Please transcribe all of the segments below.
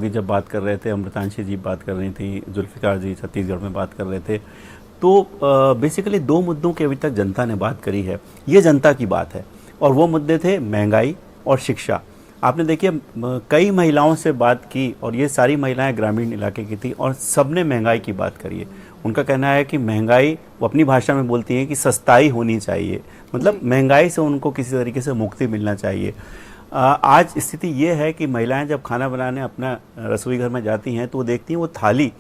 अभी जब बात कर रहे थे, अमृतांशी जी बात कर रही थी, जुल्फिकार जी छत्तीसगढ़ में बात कर रहे थे, तो बेसिकली दो मुद्दों की अभी तक जनता ने बात करी है। ये जनता की बात है और वो मुद्दे थे महंगाई और शिक्षा। आपने देखिए कई महिलाओं से बात की और ये सारी महिलाएं ग्रामीण इलाके की थी और सबने महंगाई की बात करी है। उनका कहना है कि महंगाई, वो अपनी भाषा में बोलती हैं कि सस्ताई होनी चाहिए, मतलब महंगाई से उनको किसी तरीके से मुक्ति मिलना चाहिए। आज स्थिति ये है कि महिलाएं जब खाना बनाने अपना रसोई घर में जाती हैं तो वो देखती हैं वो थाली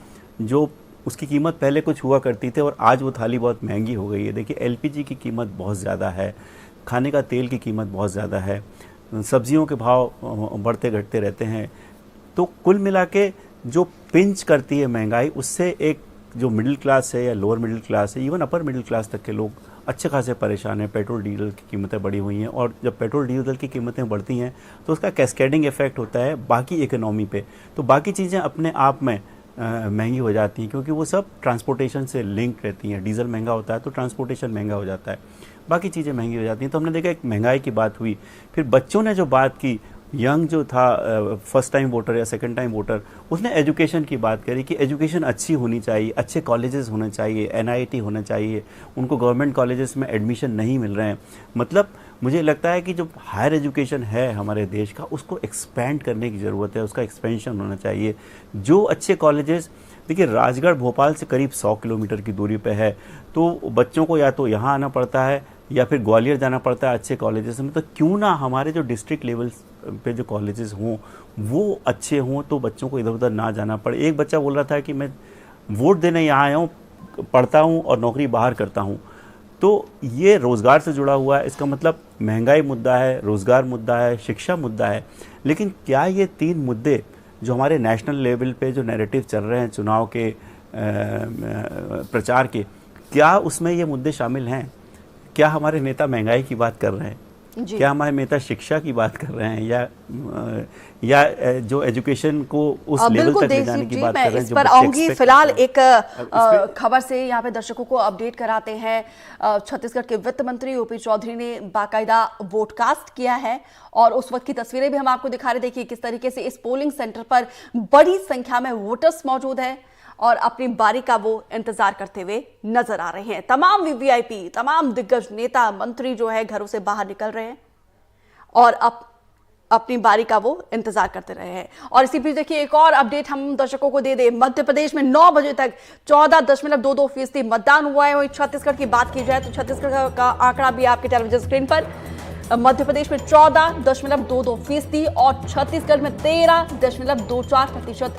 जो उसकी कीमत पहले कुछ हुआ करती थी और आज वो थाली बहुत महंगी हो गई है। देखिए एलपीजी की कीमत बहुत ज़्यादा है, खाने का तेल की कीमत बहुत ज़्यादा है, सब्जियों के भाव बढ़ते घटते रहते हैं। तो कुल मिला के जो पिंच करती है महंगाई, उससे एक जो मिडिल क्लास है या लोअर मिडिल क्लास है, इवन अपर मिडिल क्लास तक के लोग अच्छे खासे परेशान हैं। पेट्रोल डीजल की कीमतें बढ़ी हुई हैं और जब पेट्रोल डीजल की कीमतें बढ़ती हैं तो उसका कैस्केडिंग इफेक्ट होता है बाकी इकोनॉमी पे। तो बाकी चीज़ें अपने आप में महंगी हो जाती हैं क्योंकि वो सब ट्रांसपोर्टेशन से लिंक रहती हैं। डीजल महंगा होता है तो ट्रांसपोर्टेशन महंगा हो जाता है, बाकी चीज़ें महंगी हो जाती हैं। तो हमने देखा एक महंगाई की बात हुई। फिर बच्चों ने जो बात की, यंग जो था फर्स्ट टाइम वोटर या सेकंड टाइम वोटर, उसने एजुकेशन की बात करी कि एजुकेशन अच्छी होनी चाहिए, अच्छे कॉलेजेस होने चाहिए, एनआईटी होना चाहिए, उनको गवर्नमेंट कॉलेजेस में एडमिशन नहीं मिल रहे हैं। मतलब मुझे लगता है कि जो हायर एजुकेशन है हमारे देश का, उसको एक्सपेंड करने की ज़रूरत है, उसका एक्सपेंशन होना चाहिए। जो अच्छे कॉलेजेस, देखिए राजगढ़ भोपाल से करीब 100 किलोमीटर की दूरी पे है, तो बच्चों को या तो यहाँ आना पड़ता है या फिर ग्वालियर जाना पड़ता है अच्छे कॉलेजेस में। तो क्यों ना हमारे जो डिस्ट्रिक्ट लेवल पे जो कॉलेजेस हों वो अच्छे हों, तो बच्चों को इधर उधर ना जाना पड़े। एक बच्चा बोल रहा था कि मैं वोट देने यहाँ आया हूँ, पढ़ता हूँ और नौकरी बाहर करता हूँ। तो ये रोज़गार से जुड़ा हुआ है। इसका मतलब महंगाई मुद्दा है, रोज़गार मुद्दा है, शिक्षा मुद्दा है। लेकिन क्या ये तीन मुद्दे जो हमारे नेशनल लेवल पे जो नैरेटिव चल रहे हैं चुनाव के प्रचार के, क्या उसमें ये मुद्दे शामिल हैं? क्या हमारे नेता महंगाई की बात कर रहे हैं? क्या हमारे नेता शिक्षा की बात कर रहे हैं या जो एजुकेशन को उस लेवल तक ले जाने की बात कर रहे हैं? इस पर आऊंगी। फिलहाल एक खबर से यहाँ पे दर्शकों को अपडेट कराते हैं। छत्तीसगढ़ के वित्त मंत्री ओपी चौधरी ने बाकायदा वोटकास्ट किया है और उस वक्त की तस्वीरें भी हम आपको दिखा रहे। देखिए किस तरीके से इस पोलिंग सेंटर पर बड़ी संख्या में वोटर्स मौजूद है और अपनी बारी का वो इंतजार करते हुए नजर आ रहे हैं। तमाम वीवीआईपी, तमाम दिग्गज नेता मंत्री जो है घरों से बाहर निकल रहे हैं और अपनी बारी का वो इंतजार करते रहे हैं। और इसी बीच देखिए एक और अपडेट हम दर्शकों को दे दे। मध्य प्रदेश में 9 बजे तक 14.22% मतदान हुआ है। वहीं छत्तीसगढ़ की बात की जाए तो छत्तीसगढ़ का आंकड़ा भी आपके टेलीविजन स्क्रीन पर। मध्य प्रदेश में 14.22% और छत्तीसगढ़ में 13.24%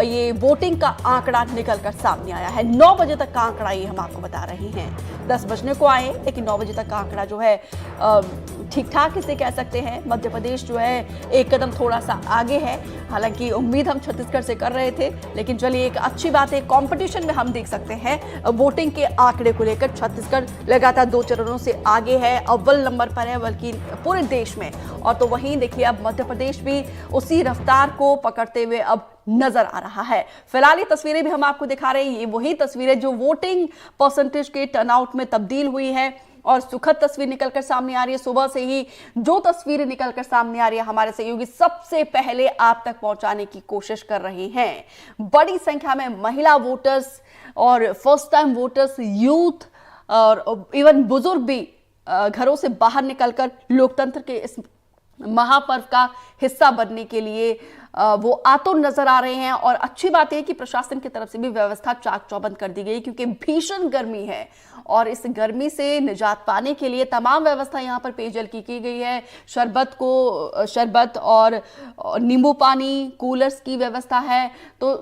ये वोटिंग का आंकड़ा निकलकर सामने आया है। 9 बजे तक का आंकड़ा ये हम आपको बता रहे हैं। 10 बजने को आए लेकिन 9 बजे तक का आंकड़ा जो है ठीक ठाक इसे कह सकते हैं। मध्य प्रदेश जो है एक कदम थोड़ा सा आगे है। हालांकि उम्मीद हम छत्तीसगढ़ से कर रहे थे, लेकिन चलिए एक अच्छी बात है, कंपटीशन में हम देख सकते हैं वोटिंग के आंकड़े को लेकर छत्तीसगढ़ लगातार 2 चरणों से आगे है, अव्वल नंबर पर है बल्कि पूरे देश में। और तो वहीं देखिए अब मध्य प्रदेश भी उसी रफ्तार को पकड़ते हुए अब नजर आ रहा है। फिलहाल ये तस्वीरें भी हम आपको दिखा रहे हैं, ये वही तस्वीरें जो वोटिंग परसेंटेज के टर्नआउट में तब्दील हुई है और सुखद तस्वीर निकलकर सामने आ रही है। सुबह से ही जो तस्वीरें निकलकर सामने आ रही है हमारे सहयोगी सबसे पहले आप तक पहुंचाने की कोशिश कर रहे हैं। बड़ी संख्या में महिला वोटर्स और फर्स्ट टाइम वोटर्स, यूथ और इवन बुजुर्ग भी घरों से बाहर निकलकर लोकतंत्र के इस महापर्व का हिस्सा बनने के लिए वो आतुर नजर आ रहे हैं। और अच्छी बात यह कि प्रशासन की तरफ से भी व्यवस्था चाक चौबंद कर दी गई क्योंकि भीषण गर्मी है और इस गर्मी से निजात पाने के लिए तमाम व्यवस्था यहाँ पर पेयजल की गई है। शरबत और नींबू पानी, कूलर्स की व्यवस्था है तो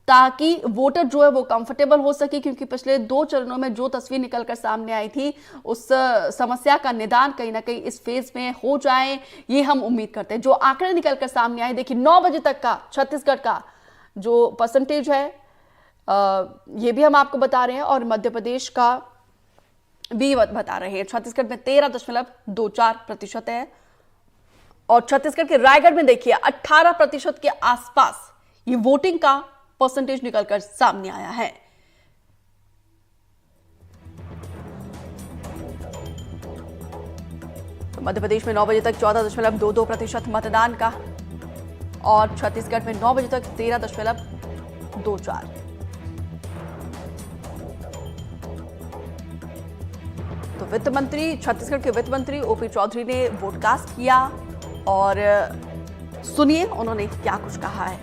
ताकि वोटर जो है वो कंफर्टेबल हो सके, क्योंकि पिछले 2 चरणों में जो तस्वीर निकलकर सामने आई थी उस समस्या का निदान कहीं ना कहीं इस फेज में हो जाए, ये हम उम्मीद करते हैं। जो आंकड़े निकलकर सामने आए, देखिए 9 बजे तक का छत्तीसगढ़ का जो परसेंटेज है ये भी हम आपको बता रहे हैं और मध्य प्रदेश का भी बता रहे हैं। छत्तीसगढ़ में 13.24% है और छत्तीसगढ़ के रायगढ़ में देखिए 18% के आसपास ये वोटिंग का परसेंटेज निकलकर सामने आया है। तो मध्य प्रदेश में 9 बजे तक 14.22% मतदान का और छत्तीसगढ़ में 9 बजे तक 13.24। तो वित्त मंत्री, छत्तीसगढ़ के वित्त मंत्री ओपी चौधरी ने वोटकास्ट किया और सुनिए उन्होंने क्या कुछ कहा है।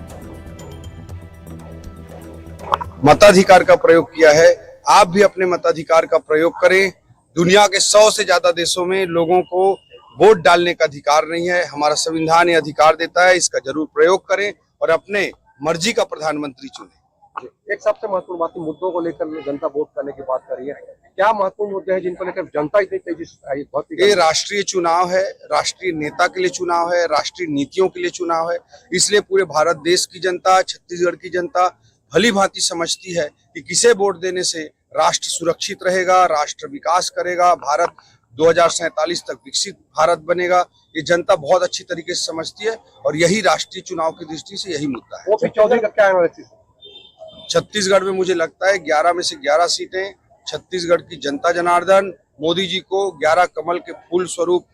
मताधिकार का प्रयोग किया है, आप भी अपने मताधिकार का प्रयोग करें। दुनिया के 100 से ज्यादा देशों में लोगों को वोट डालने का अधिकार नहीं है, हमारा संविधान ये अधिकार देता है, इसका जरूर प्रयोग करें और अपने मर्जी का प्रधानमंत्री चुनें। एक सबसे महत्वपूर्ण बात, मुद्दों को लेकर जनता वोट करने की बात कर रही है, क्या महत्वपूर्ण मुद्दे हैं जिनको लेकर जनता इतनी तेजी से आई? ये राष्ट्रीय चुनाव है, राष्ट्रीय नेता के लिए चुनाव है, राष्ट्रीय नीतियों के लिए चुनाव है, इसलिए पूरे भारत देश की जनता, छत्तीसगढ़ की जनता भली भांति समझती है कि किसे वोट देने से राष्ट्र सुरक्षित रहेगा, राष्ट्र विकास करेगा, भारत 2047 तक विकसित भारत बनेगा। ये जनता बहुत अच्छी तरीके से समझती है और यही राष्ट्रीय चुनाव की दृष्टि से यही मुद्दा है। ओपी चौधरी का क्या एनालिसिस है? छत्तीसगढ़ में मुझे लगता है 11 में से 11 सीटें छत्तीसगढ़ की जनता जनार्दन मोदी जी को 11 कमल के फूल स्वरूप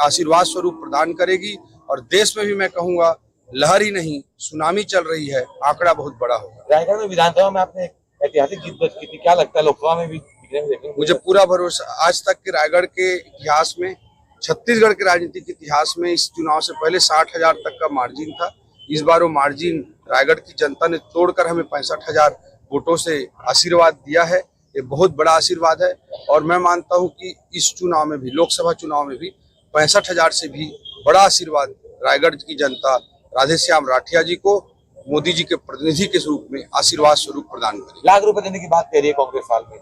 आशीर्वाद स्वरूप प्रदान करेगी और देश में भी मैं कहूंगा लहर ही नहीं सुनामी चल रही है, आंकड़ा बहुत बड़ा होगा। रायगढ़ में विधानसभा में आपने ऐतिहासिक जीत दर्ज की थी, क्या लगता है लोकसभा में भी देखेंगे? मुझे पूरा भरोसा, आज तक के रायगढ़ के इतिहास में, छत्तीसगढ़ के राजनीतिक इतिहास में इस चुनाव से पहले 60,000 तक का मार्जिन था। इस बार वो मार्जिन रायगढ़ की जनता ने तोड़कर हमें 65,000 वोटों से आशीर्वाद दिया है। ये बहुत बड़ा आशीर्वाद है और मैं मानता हूं कि इस चुनाव में भी, लोकसभा चुनाव में भी 65,000 से भी बड़ा आशीर्वाद रायगढ़ की जनता राधेश्याम राठिया जी को मोदी जी के प्रतिनिधि के रूप में आशीर्वाद स्वरूप प्रदान करेगी। लाख रुपए देने की बात कह रही है कांग्रेस साल में।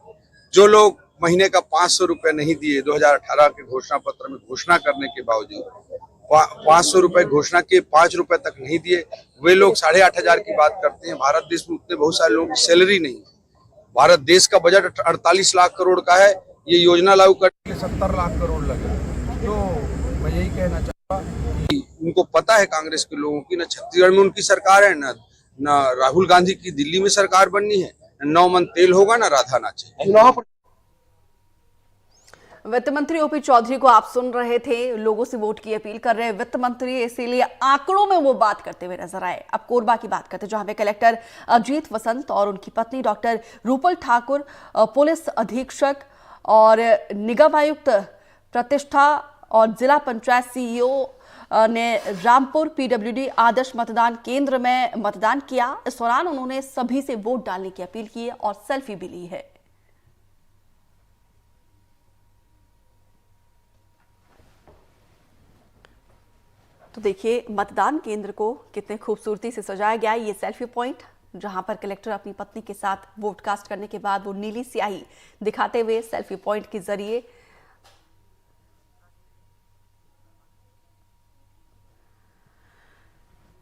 जो लोग महीने का 500 रुपए नहीं दिए, 2018 के घोषणा पत्र में घोषणा करने के बावजूद 500 रुपए घोषणा के 5 रुपए तक नहीं दिए, वे लोग 8,500 की बात करते हैं। भारत देश में उतने बहुत सारे लोगों की सैलरी नहीं है। भारत देश का बजट 48 लाख करोड़ का है, ये योजना लागू करने 70 लाख करोड़ लगे। तो मैं यही कहना चाहूँगा कि उनको पता है कांग्रेस के लोगों की, न छत्तीसगढ़ में उनकी सरकार है, न राहुल गांधी की दिल्ली में सरकार बननी है, न 9 मन तेल होगा, न राधा नाचे। चुनाव वित्त मंत्री ओपी चौधरी को आप सुन रहे थे, लोगों से वोट की अपील कर रहे हैं वित्त मंत्री, इसीलिए आंकड़ों में वो बात करते हुए नजर आए। अब कोरबा की बात करते हैं, जहां पे कलेक्टर अजीत वसंत और उनकी पत्नी डॉक्टर रूपल ठाकुर, पुलिस अधीक्षक और निगम आयुक्त प्रतिष्ठा और जिला पंचायत सीईओ ने रामपुर पीडब्ल्यूडी आदर्श मतदान केंद्र में मतदान किया। इस दौरान उन्होंने सभी से वोट डालने की अपील की है और सेल्फी भी ली है। तो देखिए मतदान केंद्र को कितने खूबसूरती से सजाया गया है। ये सेल्फी पॉइंट जहां पर कलेक्टर अपनी पत्नी के साथ वोट कास्ट करने के बाद वो नीली स्याही दिखाते हुए सेल्फी पॉइंट के जरिए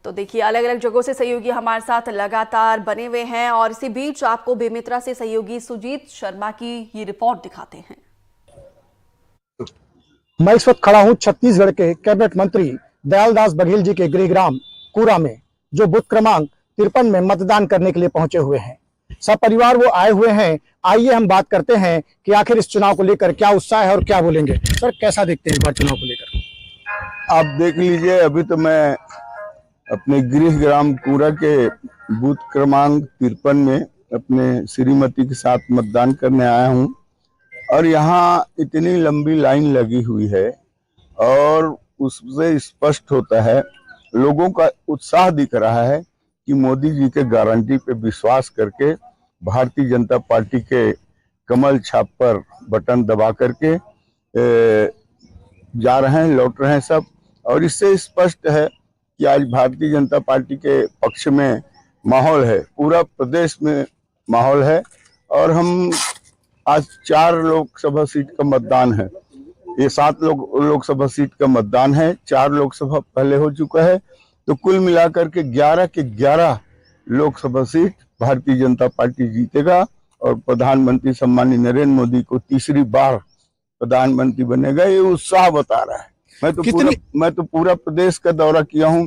तो देखिए अलग अलग जगहों से सहयोगी हमारे साथ लगातार बने हुए हैं और इसी बीच आपको बेमेतरा से सहयोगी सुजीत शर्मा की ये रिपोर्ट दिखाते हैं। मैं इस वक्त खड़ा हूं छत्तीसगढ़ के कैबिनेट मंत्री दयालदास बघेल जी के गृहग्राम कूरा में, जो बूथ क्रमांक 53 में मतदान करने के लिए पहुंचे हुए हैं। सब परिवार वो आए हुए हैं। आइए हम बात करते हैं कि आखिर इस चुनाव को लेकर क्या उत्साह है और क्या बोलेंगे। सर, कैसा देखते हैं इस बार चुनाव को लेकर? आप देख लीजिए, अभी तो मैं अपने गृह ग्राम कूरा के बूथ क्रमांक 53 में अपने श्रीमती के साथ मतदान करने आया हूं और यहाँ इतनी लंबी लाइन लगी हुई है और उससे स्पष्ट होता है, लोगों का उत्साह दिख रहा है कि मोदी जी के गारंटी पे विश्वास करके भारतीय जनता पार्टी के कमल छाप पर बटन दबा करके जा रहे हैं, लौट रहे हैं सब। और इससे स्पष्ट है कि आज भारतीय जनता पार्टी के पक्ष में माहौल है, पूरा प्रदेश में माहौल है। और हम आज 4 लोकसभा सीट का मतदान है, ये 7 लोकसभा सीट का मतदान है, 4 लोकसभा पहले हो चुका है, तो कुल मिलाकर के 11 के 11 लोकसभा सीट भारतीय जनता पार्टी जीतेगा और प्रधानमंत्री सम्माननीय नरेंद्र मोदी को तीसरी बार प्रधानमंत्री बनेगा। ये उत्साह बता रहा है। मैं तो पूरा प्रदेश का दौरा किया हूँ,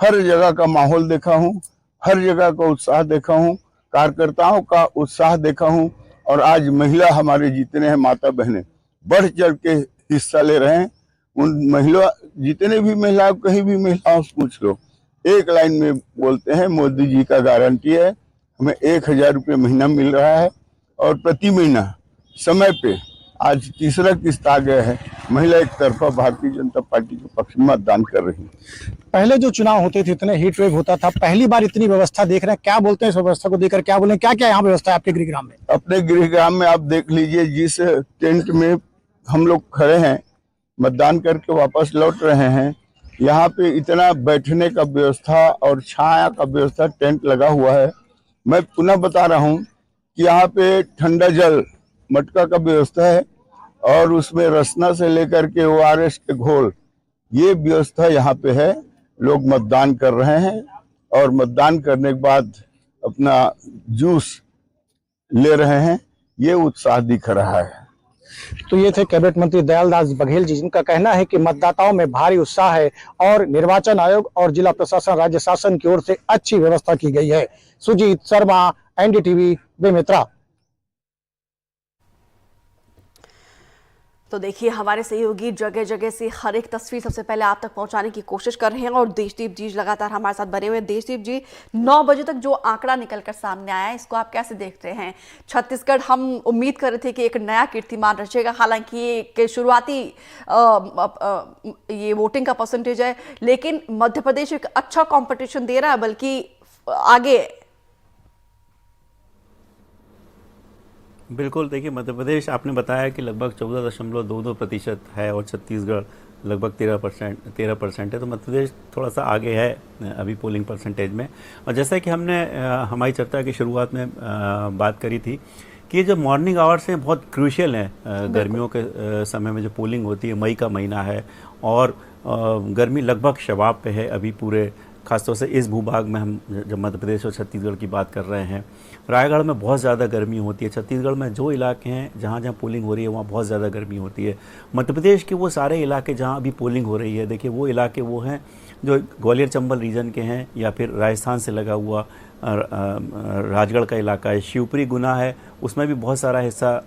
हर जगह का माहौल देखा हूँ, हर जगह का उत्साह देखा हूँ, कार्यकर्ताओं का उत्साह देखा हूँ। और आज महिला हमारे जितने हैं माता बहनें बढ़ चढ़ के हिस्सा ले रहे हैं। उन महिला, जितने भी महिला, कहीं भी महिलाओं से पूछ लो, एक लाइन में बोलते हैं मोदी जी का गारंटी है, हमें 1,000 रुपये महीना मिल रहा है और प्रति महीना समय पे आज तीसरा किस्त आ गया है। महिला एक तरफा भारतीय जनता पार्टी के पक्ष में मतदान कर रही है। पहले जो चुनाव होते थे इतने हीट वेव होता था, पहली बार इतनी व्यवस्था देख रहे हैं, क्या बोलते हैं इस व्यवस्था को देखकर, क्या बोले, क्या क्या यहाँ व्यवस्था है आपके गृहग्राम में? अपने गृहग्राम में आप देख लीजिए, जिस टेंट में हम लोग खड़े हैं, मतदान करके वापस लौट रहे हैं, यहाँ पे इतना बैठने का व्यवस्था और छाया का व्यवस्था टेंट लगा हुआ है। मैं पुनः बता रहा हूँ कि यहाँ पे ठंडा जल मटका का व्यवस्था है और उसमें रसना से लेकर के ORS के घोल, ये व्यवस्था यहाँ पे है। लोग मतदान कर रहे हैं और मतदान करने के बाद अपना जूस ले रहे हैं, ये उत्साह दिख रहा है। तो ये थे कैबिनेट मंत्री दयालदास बघेल जी, जिनका कहना है कि मतदाताओं में भारी उत्साह है और निर्वाचन आयोग और जिला प्रशासन, राज्य शासन की ओर से अच्छी व्यवस्था की गई है। सुजीत शर्मा, NDTV, बेमेतरा। तो देखिए, हमारे सहयोगी जगह जगह से हर एक तस्वीर सबसे पहले आप तक पहुंचाने की कोशिश कर रहे हैं और देशदीप जी लगातार हमारे साथ बने हुए हैं। देशदीप जी, 9 बजे तक जो आंकड़ा निकलकर सामने आया है, इसको आप कैसे देखते हैं? छत्तीसगढ़, हम उम्मीद कर रहे थे कि एक नया कीर्तिमान रचेगा, हालांकि ये शुरुआती ये वोटिंग का परसेंटेज है, लेकिन मध्य प्रदेश एक अच्छा कॉम्पिटिशन दे रहा है, बल्कि आगे। बिल्कुल, देखिए मध्य प्रदेश आपने बताया कि लगभग 14.22% है और छत्तीसगढ़ लगभग 13% है, तो मध्य प्रदेश थोड़ा सा आगे है अभी पोलिंग परसेंटेज में। और जैसा कि हमने हमारी चर्चा की शुरुआत में बात करी थी कि जो मॉर्निंग आवर्स हैं बहुत क्रूशियल हैं। गर्मियों के समय में जो पोलिंग होती है, मई का महीना है और गर्मी लगभग शबाब पे है अभी पूरे, खासतौर से इस भूभाग में। हम जब मध्य प्रदेश और छत्तीसगढ़ की बात कर रहे हैं, रायगढ़ में बहुत ज़्यादा गर्मी होती है। छत्तीसगढ़ में जो इलाके हैं जहाँ जहाँ पोलिंग हो रही है वहाँ बहुत ज़्यादा गर्मी होती है। मध्य प्रदेश के वो सारे इलाके जहाँ अभी पोलिंग हो रही है, देखिए वो इलाके वो हैं जो ग्वालियर चंबल रीजन के हैं या फिर राजस्थान से लगा हुआ राजगढ़ का इलाका है। शिवपुरी गुना है, उसमें भी बहुत सारा हिस्सा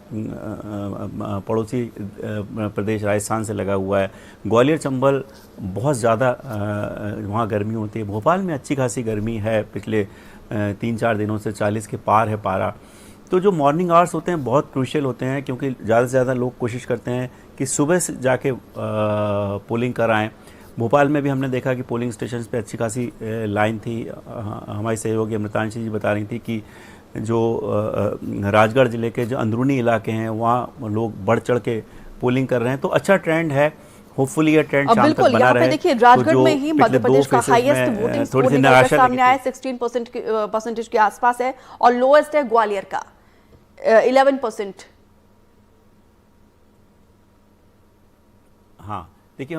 पड़ोसी प्रदेश राजस्थान से लगा हुआ है। ग्वालियर चंबल बहुत ज़्यादा वहाँ गर्मी होती है। भोपाल में अच्छी खासी गर्मी है, पिछले 3-4 दिनों से 40 के पार है पारा। तो जो मॉर्निंग आवर्स होते हैं बहुत क्रूशियल होते हैं, क्योंकि ज़्यादा से ज़्यादा लोग कोशिश करते हैं कि सुबह से जाके पोलिंग कराएं। भोपाल में भी हमने देखा कि पोलिंग स्टेशन पे अच्छी खासी लाइन थी। हमारी सहयोगी अमृतांशी जी बता रही थी कि जो राजगढ़ ज़िले के जो अंदरूनी इलाके हैं वहाँ लोग बढ़ चढ़ के पोलिंग कर रहे हैं, तो अच्छा ट्रेंड है। होपफुली ये ट्रेंड शाम तक बना रहे। देखिए, राजगढ़ में ही मध्य प्रदेश का हाईएस्ट वोटिंग स्कोर निकलकर सामने आया, 16% के आसपास है और लोएस्ट है ग्वालियर का 11%। हाँ, देखिए,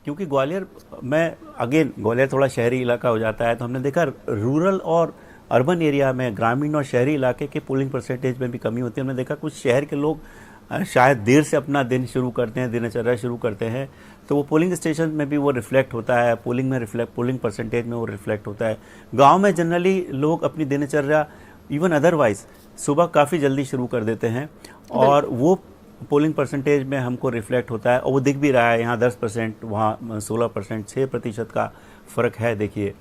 क्योंकि ग्वालियर में अगेन ग्वालियर थोड़ा शहरी इलाका हो जाता है, तो हमने देखा रूरल और अर्बन एरिया में, ग्रामीण और शहरी इलाके के पोलिंग परसेंटेज में भी कमी होती है। हमने देखा कुछ शहर के लोग शायद देर से अपना दिन शुरू करते हैं, दिनचर्या शुरू करते हैं, तो वो पोलिंग स्टेशन में भी वो रिफ्लेक्ट होता है, पोलिंग परसेंटेज में वो रिफ्लेक्ट होता है। गांव में जनरली लोग अपनी दिनचर्या इवन अदरवाइज सुबह काफ़ी जल्दी शुरू कर देते हैं और वो पोलिंग परसेंटेज में हमको रिफ्लेक्ट होता है और वो दिख भी रहा है। यहाँ 10%, वहाँ 16%, 6% का फ़र्क है, देखिए।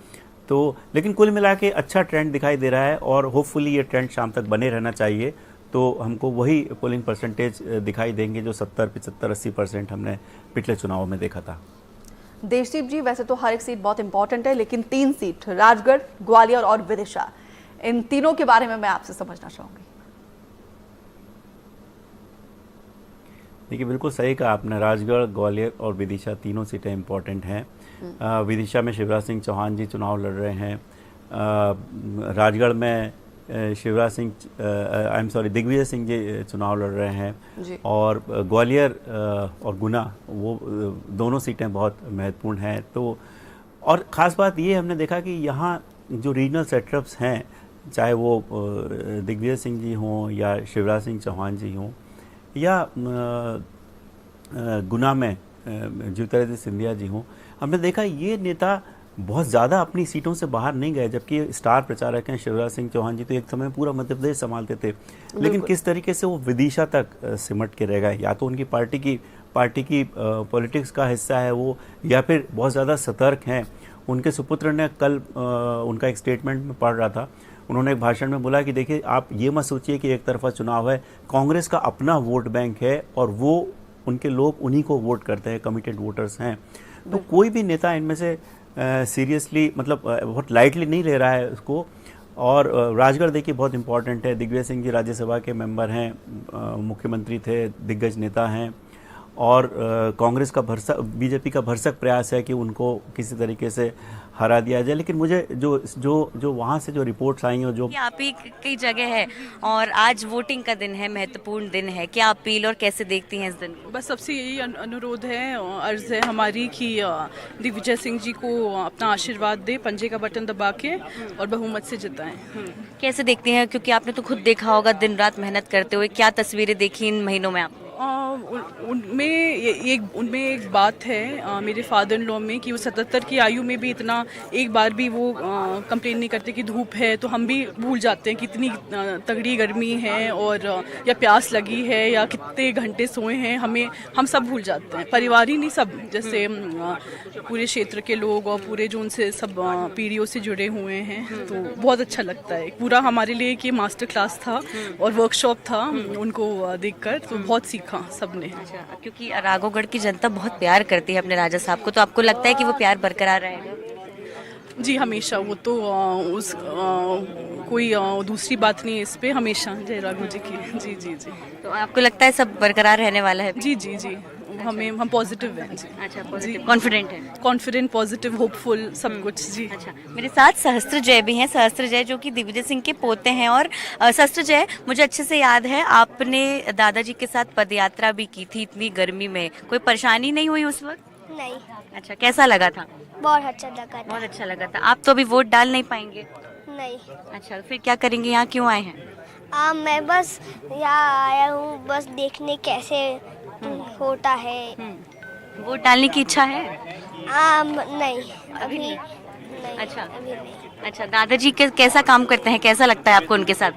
तो लेकिन कुल मिला के अच्छा ट्रेंड दिखाई दे रहा है और होपफुली ये ट्रेंड शाम तक बने रहना चाहिए, तो हमको वही पोलिंग परसेंटेज दिखाई देंगे जो 70, 75, 80% हमने पिछले चुनावों में देखा था। देशदीप जी, वैसे तो हर एक सीट बहुत इंपॉर्टेंट है, लेकिन 3 सीट राजगढ़, ग्वालियर और विदिशा, इन तीनों के बारे में मैं आपसे समझना चाहूंगी। देखिए, बिल्कुल सही कहा आपने। राजगढ़, ग्वालियर और विदिशा तीनों सीटें इंपॉर्टेंट हैं। विदिशा में शिवराज सिंह चौहान जी चुनाव लड़ रहे हैं। राजगढ़ में दिग्विजय सिंह जी चुनाव लड़ रहे हैं और ग्वालियर और गुना, वो दोनों सीटें बहुत महत्वपूर्ण हैं। तो और ख़ास बात ये हमने देखा कि यहाँ जो रीजनल सेटअप्स हैं, चाहे वो दिग्विजय सिंह जी हों या शिवराज सिंह चौहान जी हों या गुना में ज्योतिरादित्य सिंधिया जी हों, हमने देखा ये नेता बहुत ज़्यादा अपनी सीटों से बाहर नहीं गए, जबकि स्टार प्रचारक हैं। शिवराज सिंह चौहान जी तो एक समय पूरा मध्य प्रदेश संभालते थे, लेकिन किस तरीके से वो विदिशा तक सिमट के रह गए। या तो उनकी पार्टी की पॉलिटिक्स का हिस्सा है वो, या फिर बहुत ज़्यादा सतर्क हैं उनके सुपुत्र ने कल उनका एक स्टेटमेंट में पढ़ रहा था, उन्होंने एक भाषण में बोला कि देखिए आप ये मत सोचिए कि एक तरफा चुनाव है, कांग्रेस का अपना वोट बैंक है और वो उनके लोग उन्हीं को वोट करते हैं, कमिटेड वोटर्स हैं। तो कोई भी नेता इनमें से सीरियसली मतलब बहुत लाइटली नहीं ले रहा है उसको। और राजगढ़ देखिए बहुत इंपॉर्टेंट है, दिग्विजय सिंह जी राज्यसभा के मेंबर हैं, मुख्यमंत्री थे, दिग्गज नेता हैं और कांग्रेस का भरसक, बीजेपी का भरसक प्रयास है कि उनको किसी तरीके से हरा दिया जाए। लेकिन मुझे जो वहाँ से जो रिपोर्ट्स आई हैं, जो आप ही कई जगह है और आज वोटिंग का दिन है, महत्वपूर्ण दिन है, क्या अपील और कैसे देखती हैं इस दिन को? बस सबसे यही अनुरोध है, अर्ज है हमारी कि दिग्विजय सिंह जी को अपना आशीर्वाद दे, पंजे का बटन दबा के और बहुमत से जिताएं। कैसे देखती हैं, क्योंकि आपने तो खुद देखा होगा दिन रात मेहनत करते हुए, क्या तस्वीरें देखी इन महीनों में आप? उनमें एक बात है मेरे फादर इन लॉ में कि वो 77 की आयु में भी इतना एक बार भी वो कंप्लेन नहीं करते कि धूप है, तो हम भी भूल जाते हैं कि इतनी तगड़ी गर्मी है और या प्यास लगी है या कितने घंटे सोए हैं, हम सब भूल जाते हैं, परिवार ही नहीं सब, जैसे पूरे क्षेत्र के लोग और पूरे जो उनसे सब पीढ़ियों से जुड़े हुए हैं, तो बहुत अच्छा लगता है। पूरा हमारे लिए कि मास्टर क्लास था और वर्कशॉप था उनको देखकर, तो बहुत सीखा सबने। अच्छा, क्योंकि राघवगढ़ की जनता बहुत प्यार करती है अपने राजा साहब को, तो आपको लगता है कि वो प्यार बरकरार रहेगा? जी हमेशा, वो तो कोई दूसरी बात नहीं है इस पे, हमेशा जय राघव जी की। जी जी जी। तो आपको लगता है सब बरकरार रहने वाला है? जी जी जी, हम पॉजिटिव हैं जी। अच्छा, पॉजिटिव, कॉन्फिडेंट है? कॉन्फिडेंट, पॉजिटिव, होपफुल, सब कुछ जी। अच्छा, मेरे साथ सहस्त्रजय भी हैं, सहस्त्रजय जो कि दिग्विजय सिंह के पोते हैं। और सहस्त्रजय, मुझे अच्छे से याद है आपने दादाजी के साथ पदयात्रा भी की थी इतनी गर्मी में, कोई परेशानी नहीं हुई उस वक्त? नहीं। अच्छा, कैसा लगा था? बहुत अच्छा लगा था। बहुत अच्छा लगा था। आप तो अभी वोट डाल नहीं पाएंगे? नहीं। अच्छा, फिर क्या करेंगे, यहाँ क्यों आए हैं? मैं बस यहाँ आया हूँ बस देखने कैसे होता है। वोट डालने की इच्छा है? नहीं अभी नहीं। अच्छा अभी नहीं। अच्छा, दादाजी कैसा काम करते हैं, कैसा लगता है आपको उनके साथ?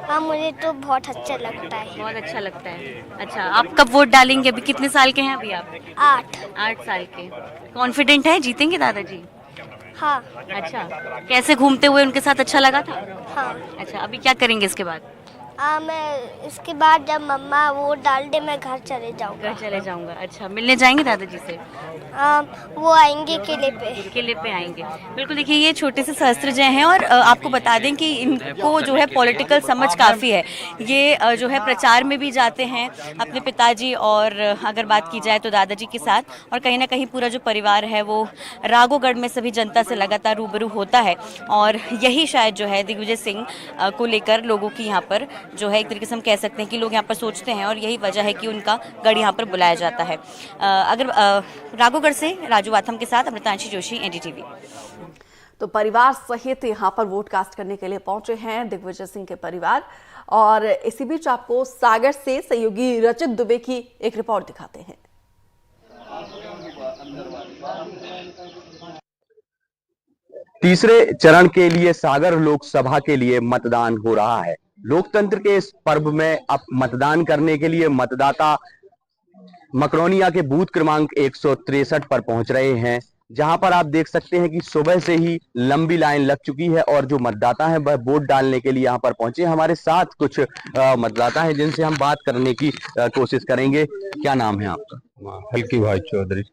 हाँ, मुझे तो बहुत अच्छा लगता है। बहुत अच्छा लगता है। अच्छा, आप कब वोट डालेंगे? अभी कितने साल के हैं अभी आप? 8 साल के। कॉन्फिडेंट है जीतेंगे दादाजी? हाँ। अच्छा, कैसे घूमते हुए उनके साथ अच्छा लगा था? हाँ। अच्छा, अभी क्या करेंगे इसके बाद? मैं इसके बाद जब मम्मा वोट डाल दे मैं घर चले जाऊंगा। घर चले जाऊंगा। अच्छा, मिलने जाएंगे दादाजी से? वो आएंगे किले पे। किले पे आएंगे। बिल्कुल, देखिए ये छोटे से सहस्त्रजय हैं और आपको बता दें कि इनको जो है पॉलिटिकल समझ काफ़ी है। ये जो है प्रचार में भी जाते हैं अपने पिताजी और अगर बात की जाए तो दादाजी के साथ, और कहीं ना कहीं पूरा जो परिवार है वो राघवगढ़ में सभी जनता से लगातार रूबरू होता है। और यही शायद जो है दिग्विजय सिंह को लेकर लोगों की यहाँ पर जो है एक तरीके से हम कह सकते हैं कि लोग यहाँ पर सोचते हैं और यही वजह है कि उनका गढ़ यहाँ पर बुलाया जाता है। अगर राघवगढ़ से राजू वाथम के साथ अमृतांशी जोशी, एनडीटीवी। तो परिवार सहित यहाँ पर वोट कास्ट करने के लिए पहुंचे हैं दिग्विजय सिंह के परिवार। और इसी बीच आपको सागर से सहयोगी रचित दुबे की एक रिपोर्ट दिखाते हैं। तीसरे चरण के लिए सागर लोकसभा के लिए मतदान हो रहा है। लोकतंत्र के इस पर्व में अब मतदान करने के लिए मतदाता मकरोनिया के बूथ क्रमांक 163 पर पहुंच रहे हैं, जहां पर आप देख सकते हैं कि सुबह से ही लंबी लाइन लग चुकी है और जो मतदाता हैं वह वोट डालने के लिए यहां पर पहुंचे। हमारे साथ कुछ मतदाता हैं जिनसे हम बात करने की कोशिश करेंगे। क्या नाम है आपका? हल्की भाई चौधरी।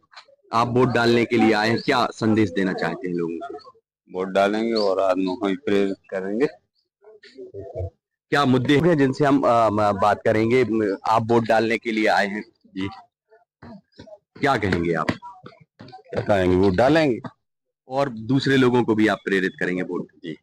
आप वोट डालने के लिए आए हैं, क्या संदेश देना चाहते हैं लोगों को? वोट डालेंगे और आदमियों को प्रेरित करेंगे। क्या मुद्दे हैं जिनसे हम बात करेंगे? आप वोट डालने के लिए आए हैं जी, क्या कहेंगे आप? बताएंगे वोट डालेंगे और दूसरे लोगों को भी आप प्रेरित करेंगे वोट? जी।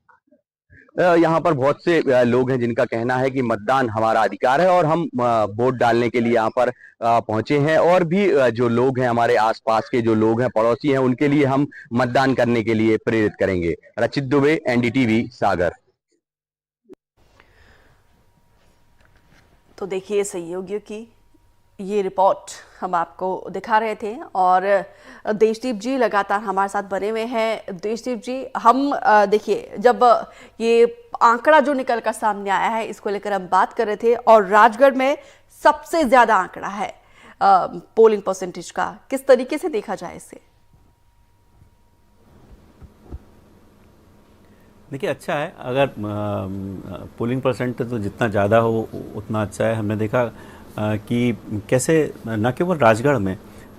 यहाँ पर बहुत से लोग हैं जिनका कहना है कि मतदान हमारा अधिकार है और हम वोट डालने के लिए यहाँ पर पहुंचे हैं, और भी जो लोग हैं हमारे आसपास के जो लोग हैं, पड़ोसी हैं, उनके लिए हम मतदान करने के लिए प्रेरित करेंगे। रचित दुबे, एनडीटीवी, सागर। तो देखिए सहयोगियों की ये रिपोर्ट हम आपको दिखा रहे थे और देशदीप जी लगातार हमारे साथ बने हुए हैं। देशदीप जी, हम देखिए जब ये आंकड़ा जो निकल कर सामने आया है इसको लेकर हम बात कर रहे थे और राजगढ़ में सबसे ज्यादा आंकड़ा है पोलिंग परसेंटेज का, किस तरीके से देखा जाए इसे? देखिए अच्छा है, अगर पोलिंग परसेंट तो जितना ज़्यादा हो उतना अच्छा है। हमने देखा कि कैसे न केवल राजगढ़ में,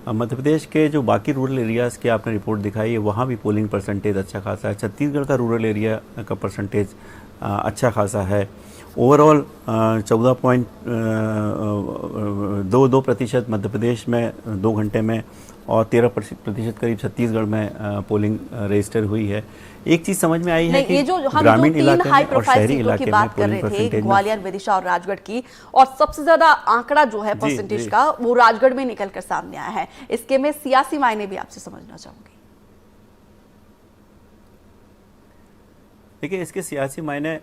मध्य प्रदेश के जो बाकी रूरल एरियाज़ की आपने रिपोर्ट दिखाई है, वहाँ भी पोलिंग परसेंटेज अच्छा खासा है। छत्तीसगढ़ का रूरल एरिया का परसेंटेज अच्छा खासा है। ओवरऑल 14.22% मध्य प्रदेश में 2 घंटे में और 13% करीब छत्तीसगढ़ में पोलिंग रजिस्टर हुई है। एक चीज़ समझ में आई है कि ये जो हम ग्रामीण तीन इलाके हाई में और प्रोफाइल शहरी सीटों की इलाके में बात कर पोलिंग रहे थे, परसेंटेज में ग्वालियर, विदिशा और राजगढ़ की, और सबसे ज्यादा आंकड़ा जो है परसेंटेज जी। का वो राजगढ़ में निकल कर सामने आया है। इसके में सियासी मायने भी आपसे समझना चाहूंगी। देखिए इसके सियासी मायने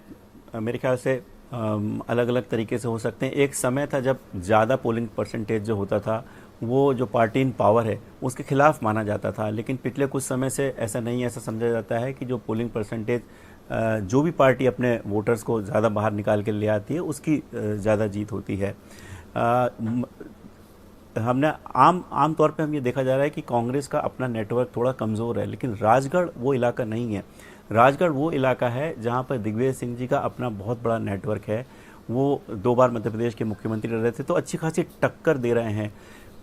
मेरे ख्याल से अलग अलग तरीके से हो सकते हैं। एक समय था जब ज़्यादा पोलिंग परसेंटेज जो होता था वो जो पार्टी इन पावर है उसके खिलाफ माना जाता था, लेकिन पिछले कुछ समय से ऐसा नहीं है। ऐसा समझा जाता है कि जो पोलिंग परसेंटेज जो भी पार्टी अपने वोटर्स को ज़्यादा बाहर निकाल के ले आती है उसकी ज़्यादा जीत होती है। हमने आम तौर पे हम ये देखा जा रहा है कि कांग्रेस का अपना नेटवर्क थोड़ा कमज़ोर है, लेकिन राजगढ़ वो इलाका नहीं है। राजगढ़ वो इलाका है जहाँ पर दिग्विजय सिंह जी का अपना बहुत बड़ा नेटवर्क है। वो 2 बार मध्य प्रदेश के मुख्यमंत्री रह रहे थे, तो अच्छी खासी टक्कर दे रहे हैं।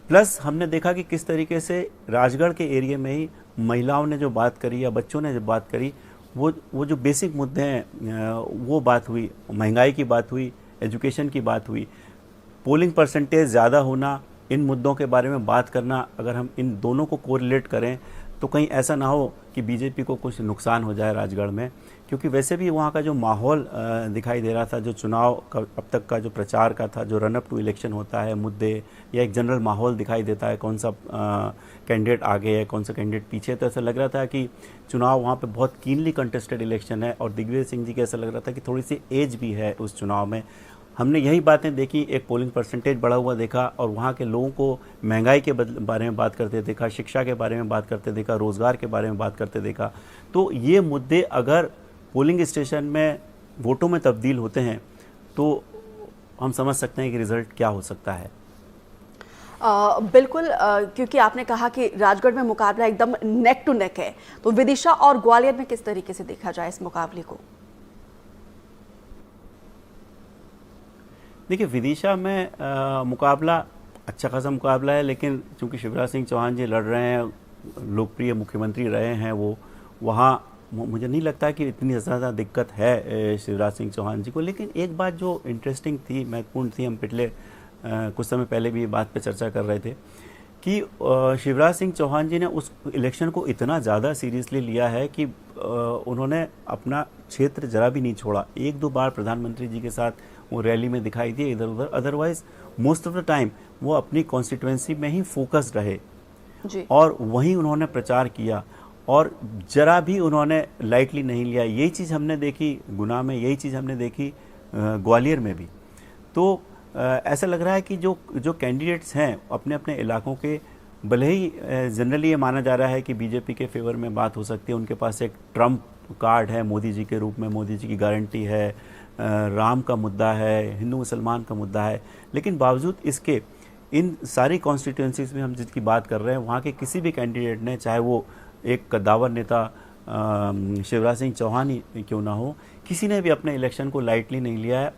प्लस हमने देखा कि किस तरीके से राजगढ़ के एरिया में ही महिलाओं ने जो बात करी या बच्चों ने जो बात करी, वो जो बेसिक मुद्दे हैं वो बात हुई, महंगाई की बात हुई, एजुकेशन की बात हुई। पोलिंग परसेंटेज ज़्यादा होना, इन मुद्दों के बारे में बात करना, अगर हम इन दोनों को कोरिलेट करें तो कहीं ऐसा ना हो कि बीजेपी को कुछ नुकसान हो जाए राजगढ़ में, क्योंकि वैसे भी वहाँ का जो माहौल दिखाई दे रहा था, जो चुनाव का अब तक का जो प्रचार का था, जो रनअप टू इलेक्शन होता है, मुद्दे या एक जनरल माहौल दिखाई देता है, कौन सा कैंडिडेट आगे है, कौन सा कैंडिडेट पीछे, तो ऐसा लग रहा था कि चुनाव वहाँ पे बहुत कीनली कंटेस्टेड इलेक्शन है। और दिग्विजय सिंह जी के ऐसा लग रहा था कि थोड़ी सी एज भी है उस चुनाव में। हमने यही बातें देखी, एक पोलिंग परसेंटेज बढ़ा हुआ देखा और वहाँ के लोगों को महंगाई के बारे में बात करते देखा, शिक्षा के बारे में बात करते देखा, रोज़गार के बारे में बात करते देखा। तो ये मुद्दे अगर पोलिंग स्टेशन में वोटों में तब्दील होते हैं तो हम समझ सकते हैं कि रिजल्ट क्या हो सकता है। बिल्कुल, क्योंकि आपने कहा कि राजगढ़ में मुकाबला एकदम नेक टू नेक है, तो विदिशा और ग्वालियर में किस तरीके से देखा जाए इस मुकाबले को? देखिए विदिशा में मुकाबला अच्छा खासा मुकाबला है, लेकिन चूंकि शिवराज सिंह चौहान जी लड़ रहे हैं, लोकप्रिय मुख्यमंत्री रहे हैं वो, वहाँ मुझे नहीं लगता कि इतनी ज़्यादा दिक्कत है शिवराज सिंह चौहान जी को। लेकिन एक बात जो इंटरेस्टिंग थी, महत्वपूर्ण थी, हम पिछले कुछ समय पहले भी बात पे चर्चा कर रहे थे कि शिवराज सिंह चौहान जी ने उस इलेक्शन को इतना ज़्यादा सीरियसली लिया है कि उन्होंने अपना क्षेत्र जरा भी नहीं छोड़ा। 1-2 बार प्रधानमंत्री जी के साथ वो रैली में दिखाई दिए इधर उधर, otherwise most of the time वो अपनी कॉन्स्टिट्यूएंसी में ही फोकस्ड रहे जी। और वहीं उन्होंने प्रचार किया और जरा भी उन्होंने लाइटली नहीं लिया। यही चीज़ हमने देखी गुना में, यही चीज़ हमने देखी ग्वालियर में भी। तो ऐसा लग रहा है कि जो कैंडिडेट्स हैं अपने अपने इलाकों के, भले ही जनरली ये माना जा रहा है कि बीजेपी के फेवर में बात हो सकती है, उनके पास एक ट्रम्प कार्ड है मोदी जी के रूप में, मोदी जी की गारंटी है, राम का मुद्दा है, हिंदू मुसलमान का मुद्दा है, लेकिन बावजूद इसके इन सारी कॉन्स्टिट्यूंसीज में हम जिसकी बात कर रहे हैं, वहाँ के किसी भी कैंडिडेट ने, चाहे वो एक कद्दावर नेता शिवराज सिंह चौहान ही क्यों ना हो, किसी ने भी अपने इलेक्शन को लाइटली नहीं लिया है।